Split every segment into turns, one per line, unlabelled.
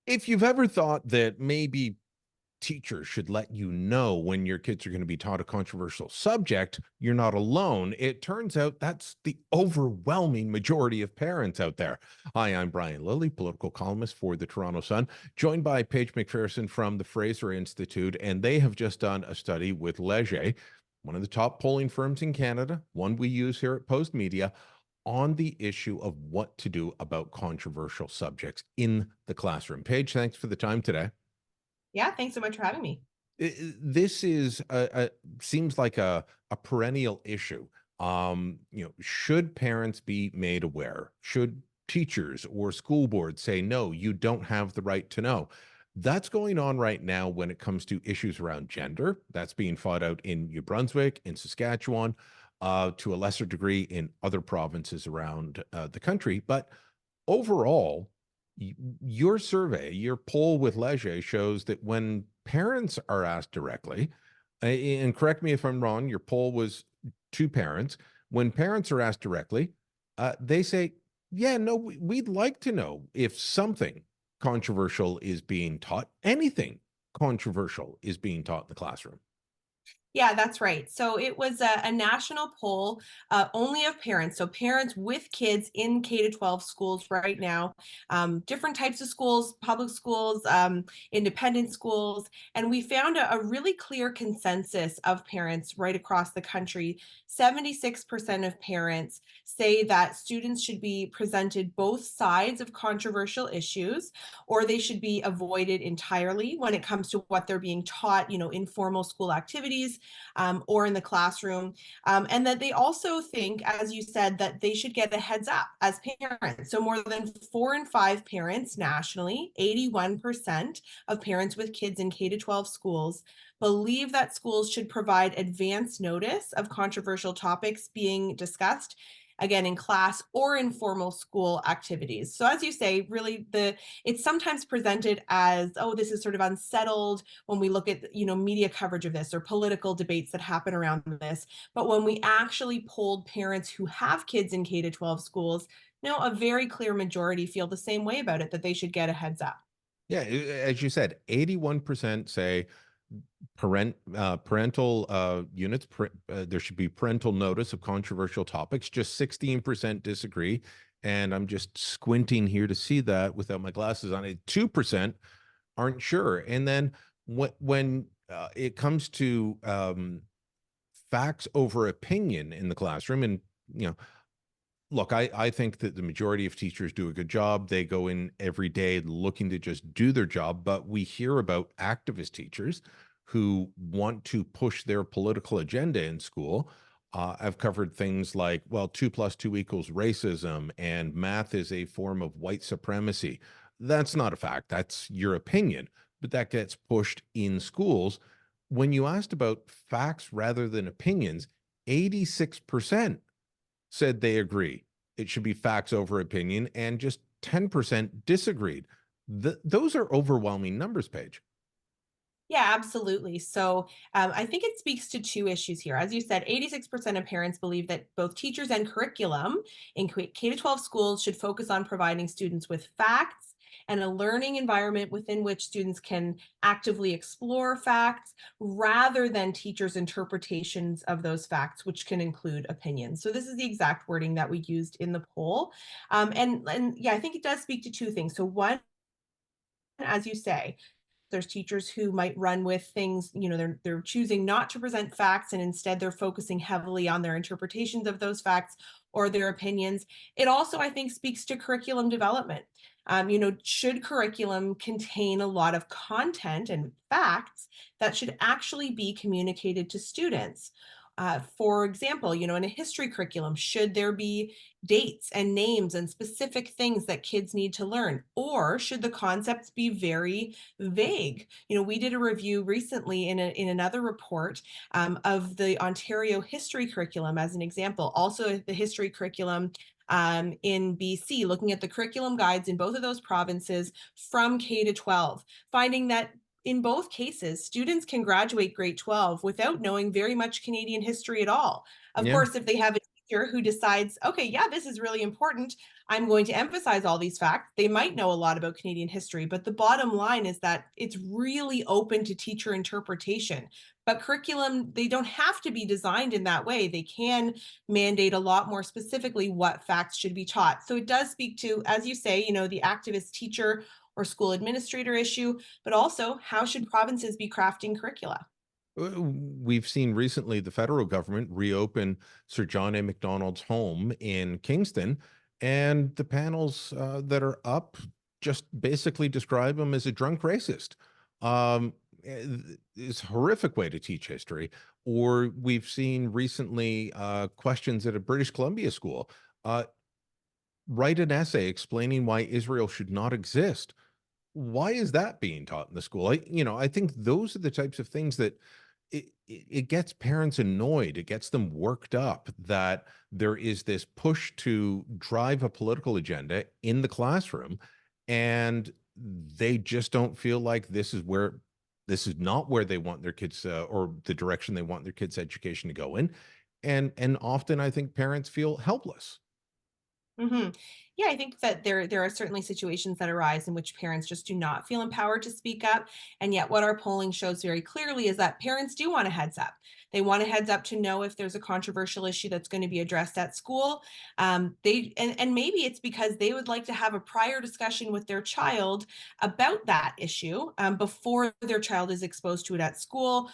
If you've ever thought that maybe teachers should let you know when your kids are going to be taught a controversial subject, you're not alone. It turns out that's the overwhelming majority of parents out there. Hi, I'm Brian Lilley, political columnist for the Toronto Sun, joined by Paige MacPherson from the Fraser Institute, and they have just done a study with Leger, one of the top polling firms in Canada, one we use here at Post Media, on the issue of what to do about controversial subjects in the classroom. Paige, thanks for the time today.
Yeah, thanks so much for having me.
This is seems like a perennial issue. Should parents be made aware? Should teachers or school boards say, no, you don't have the right to know? That's going on right now when it comes to issues around gender. That's being fought out in New Brunswick, in Saskatchewan, to a lesser degree in other provinces around the country. But overall, your survey, your poll with Leger shows that when parents are asked directly, and correct me if I'm wrong, your poll was two parents. When parents are asked directly, they say, yeah, no, we'd like to know if something controversial is being taught, anything controversial is being taught in the classroom.
Yeah, that's right. So it was a national poll only of parents. So parents with kids in K to 12 schools right now, different types of schools, public schools, independent schools. And we found a really clear consensus of parents right across the country. 76% of parents say that students should be presented both sides of controversial issues, or they should be avoided entirely when it comes to what they're being taught, in formal school activities or in the classroom. And that they also think, as you said, that they should get a heads up as parents. So more than 4 in 5 parents nationally, 81% of parents with kids in K to 12 schools believe that schools should provide advance notice of controversial topics being discussed, again, in class or in formal school activities. So as you say, really it's sometimes presented as, oh, this is sort of unsettled when we look at, media coverage of this or political debates that happen around this. But when we actually polled parents who have kids in K to 12 schools, no, a very clear majority feel the same way about it, that they should get a heads up.
Yeah, as you said, 81% say parental units, there should be parental notice of controversial topics. Just 16% disagree. And I'm just squinting here to see that without my glasses on. 2% aren't sure. And then when it comes to facts over opinion in the classroom, and you know, look, I think that the majority of teachers do a good job. They go in every day looking to just do their job. But we hear about activist teachers who want to push their political agenda in school. I've covered things like, well, 2 + 2 = racism, and math is a form of white supremacy. That's not a fact. That's your opinion, but that gets pushed in schools. When you asked about facts rather than opinions, 86% said they agree. It should be facts over opinion, and just 10% disagreed. Those are overwhelming numbers, Paige.
Yeah, absolutely. So I think it speaks to two issues here. As you said, 86% of parents believe that both teachers and curriculum in K to 12 schools should focus on providing students with facts and a learning environment within which students can actively explore facts rather than teachers' interpretations of those facts, which can include opinions. So this is the exact wording that we used in the poll. And yeah, I think it does speak to two things. So one, as you say, there's teachers who might run with things, they're choosing not to present facts and instead they're focusing heavily on their interpretations of those facts or their opinions. It also, I think, speaks to curriculum development. Should curriculum contain a lot of content and facts that should actually be communicated to students? For example, in a history curriculum, should there be dates and names and specific things that kids need to learn? Or should the concepts be very vague? We did a review recently in another report of the Ontario history curriculum as an example. Also, the history curriculum in BC, looking at the curriculum guides in both of those provinces from K to 12, finding that in both cases, students can graduate grade 12 without knowing very much Canadian history at all. Of
Yeah.
course, if they have a teacher who decides, okay, yeah, this is really important. I'm going to emphasize all these facts. They might know a lot about Canadian history, but the bottom line is that it's really open to teacher interpretation. But curriculum, they don't have to be designed in that way. They can mandate a lot more specifically what facts should be taught. So it does speak to, as you say, the activist teacher or school administrator issue, but also how should provinces be crafting curricula?
We've seen recently the federal government reopen Sir John A. Macdonald's home in Kingston, and the panels that are up just basically describe him as a drunk racist. It's a horrific way to teach history. Or we've seen recently questions at a British Columbia school. Write an essay explaining why Israel should not exist. Why is that being taught in the school? I think those are the types of things that it gets parents annoyed. It gets them worked up that there is this push to drive a political agenda in the classroom, and they just don't feel like this is not where they want their kids or the direction they want their kids' education to go in. And often I think parents feel helpless.
hmm Yeah, I think that there are certainly situations that arise in which parents just do not feel empowered to speak up. And yet, what our polling shows very clearly is that parents do want a heads up. They want a heads up to know if there's a controversial issue that's going to be addressed at school. And maybe it's because they would like to have a prior discussion with their child about that issue before their child is exposed to it at school,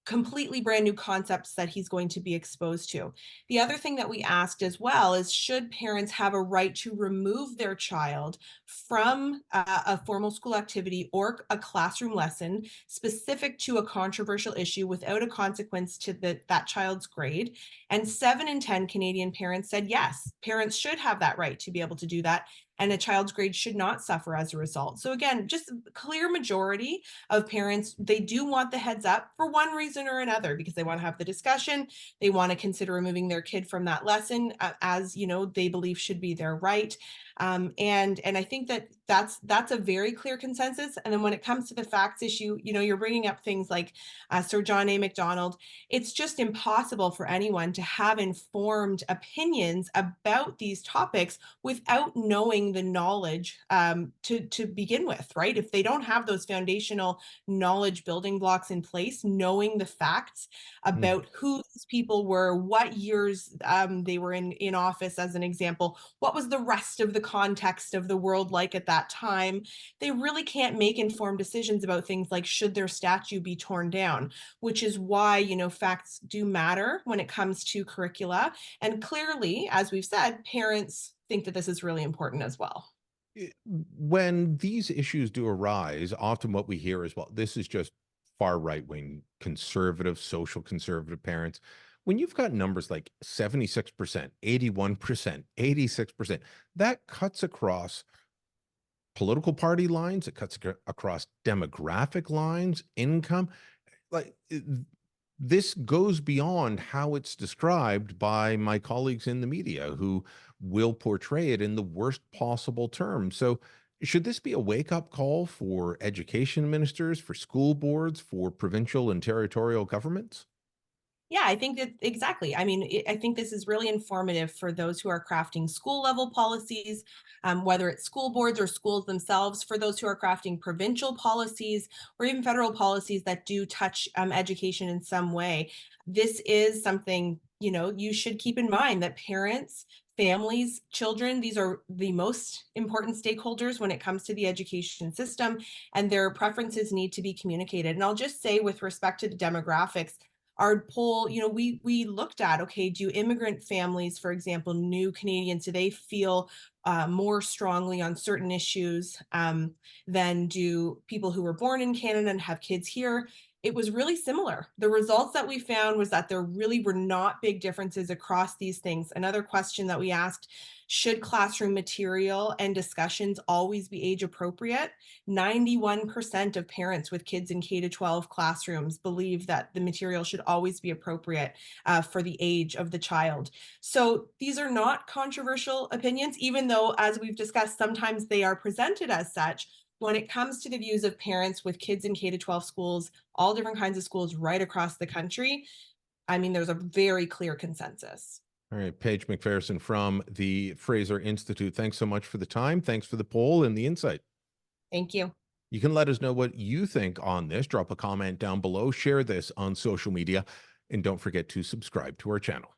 completely brand new concepts that he's going to be exposed to. The other thing that we asked as well is, should parents have a right to remove their child from a formal school activity or a classroom lesson specific to a controversial issue without a consequence to that child's grade? And 7 in 10 Canadian parents said yes, parents should have that right to be able to do that, and a child's grade should not suffer as a result. So again, just a clear majority of parents, they do want the heads up for one reason or another, because they want to have the discussion. They want to consider removing their kid from that lesson, as they believe should be their right. And I think that that's a very clear consensus. And then when it comes to the facts issue, you're bringing up things like Sir John A. Macdonald. It's just impossible for anyone to have informed opinions about these topics without knowing the knowledge to begin with, right? If they don't have those foundational knowledge building blocks in place, knowing the facts about who these people were, what years they were in office, as an example, what was the rest of the context of the world like at that time, they really can't make informed decisions about things like, should their statue be torn down, which is why, facts do matter when it comes to curricula. And clearly, as we've said, parents think that this is really important as well.
When these issues do arise, often what we hear is, well, this is just far right wing conservative, social conservative parents. When you've got numbers like 76%, 81%, 86%, that cuts across political party lines, it cuts across demographic lines, income. Like this goes beyond how it's described by my colleagues in the media who will portray it in the worst possible terms. So, should this be a wake up call for education ministers, for school boards, for provincial and territorial governments?
Yeah, I think that exactly. I mean, I think this is really informative for those who are crafting school level policies, whether it's school boards or schools themselves, for those who are crafting provincial policies or even federal policies that do touch education in some way. This is something, you should keep in mind, that parents, families, children, these are the most important stakeholders when it comes to the education system, and their preferences need to be communicated. And I'll just say, with respect to the demographics, our poll, we looked at, okay, do immigrant families, for example, new Canadians, do they feel more strongly on certain issues than do people who were born in Canada and have kids here? It was really similar. The results that we found was that there really were not big differences across these things. Another question that we asked: should classroom material and discussions always be age appropriate? 91% of parents with kids in K-12 classrooms believe that the material should always be appropriate for the age of the child. So these are not controversial opinions, even though, as we've discussed, sometimes they are presented as such. When it comes to the views of parents with kids in K-12 schools, all different kinds of schools right across the country, I mean, there's a very clear consensus.
All right, Paige MacPherson from the Fraser Institute. Thanks so much for the time. Thanks for the poll and the insight.
Thank you.
You can let us know what you think on this. Drop a comment down below, share this on social media, and don't forget to subscribe to our channel.